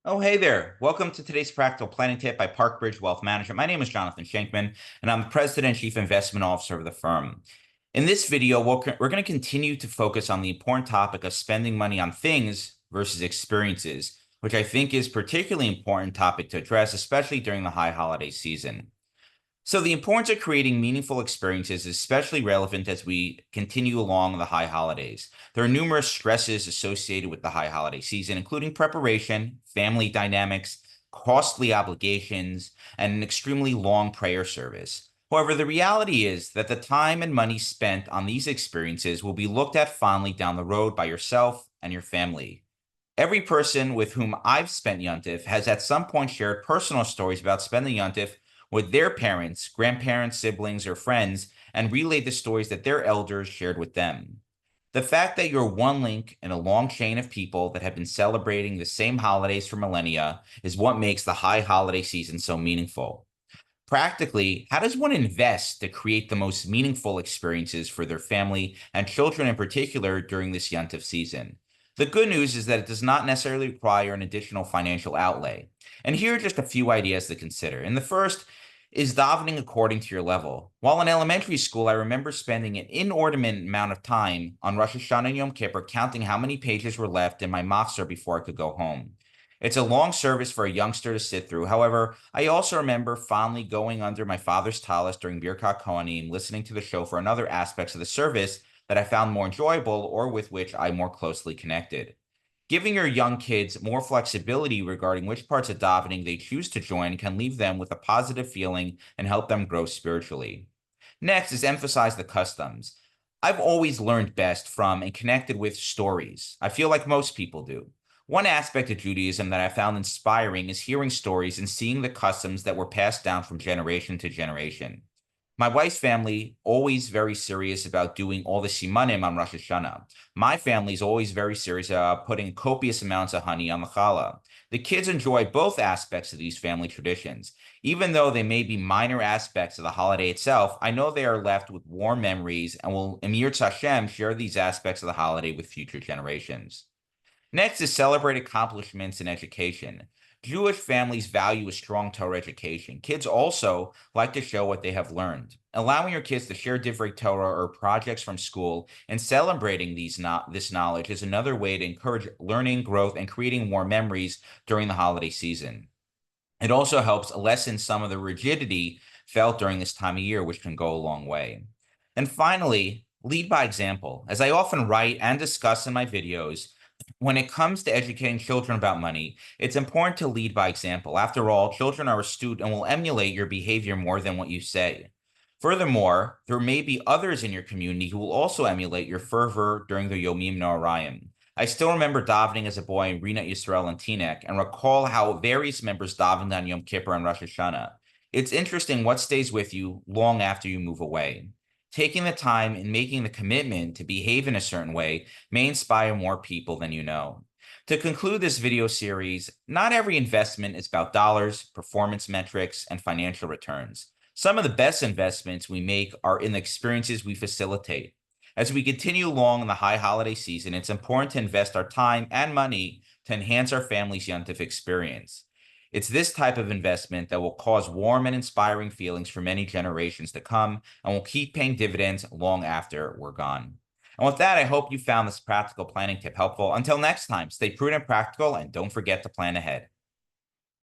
Oh, hey there. Welcome to today's practical planning tip by ParkBridge Wealth Management. My name is Jonathan Shenkman, and I'm the President and Chief Investment Officer of the firm. In this video, we're going to continue to focus on the important topic of spending money on things versus experiences, which I think is particularly important topic to address, especially during the high holiday season. So the importance of creating meaningful experiences is especially relevant as we continue along the high holidays. There are numerous stresses associated with the high holiday season, including preparation, family dynamics, costly obligations, and an extremely long prayer service. However, the reality is that the time and money spent on these experiences will be looked at fondly down the road by yourself and your family. Every person with whom I've spent Yontif has at some point shared personal stories about spending Yontif with their parents, grandparents, siblings, or friends, and relayed the stories that their elders shared with them. The fact that you're one link in a long chain of people that have been celebrating the same holidays for millennia is what makes the high holiday season so meaningful. Practically, how does one invest to create the most meaningful experiences for their family and children in particular during this Yontif season? The good news is that it does not necessarily require an additional financial outlay. And here are just a few ideas to consider. And the first is davening according to your level. While in elementary school, I remember spending an inordinate amount of time on Rosh Hashanah and Yom Kippur counting how many pages were left in my machzor before I could go home. It's a long service for a youngster to sit through. However, I also remember fondly going under my father's tallis during Birkat Kohanim, listening to the shofar and other aspects of the service that I found more enjoyable or with which I more closely connected. Giving your young kids more flexibility regarding which parts of davening they choose to join can leave them with a positive feeling and help them grow spiritually. Next is emphasize the customs. I've always learned best from and connected with stories. I feel like most people do. One aspect of Judaism that I found inspiring is hearing stories and seeing the customs that were passed down from generation to generation. My wife's family always very serious about doing all the simanim on Rosh Hashanah. My family is always very serious about putting copious amounts of honey on the challah. The kids enjoy both aspects of these family traditions. Even though they may be minor aspects of the holiday itself, I know they are left with warm memories and will, Emir Hashem, share these aspects of the holiday with future generations. Next is celebrate accomplishments in education. Jewish families value a strong Torah education. Kids also like to show what they have learned. Allowing your kids to share divrei Torah or projects from school and celebrating this knowledge is another way to encourage learning, growth, and creating more memories during the holiday season. It also helps lessen some of the rigidity felt during this time of year, which can go a long way. And finally, lead by example. As I often write and discuss in my videos, when it comes to educating children about money, it's important to lead by example. After all, children are astute and will emulate your behavior more than what you say. Furthermore, there may be others in your community who will also emulate your fervor during the Yomim Noarayim. I still remember davening as a boy in Rina Yisrael and Teaneck and recall how various members davened on Yom Kippur and Rosh Hashanah. It's interesting what stays with you long after you move away. Taking the time and making the commitment to behave in a certain way may inspire more people than you know. To conclude this video series, not every investment is about dollars, performance metrics, and financial returns. Some of the best investments we make are in the experiences we facilitate. As we continue along in the high holiday season, it's important to invest our time and money to enhance our family's Yontif experience. It's this type of investment that will cause warm and inspiring feelings for many generations to come and will keep paying dividends long after we're gone. And with that, I hope you found this practical planning tip helpful. Until next time, stay prudent, practical, and don't forget to plan ahead.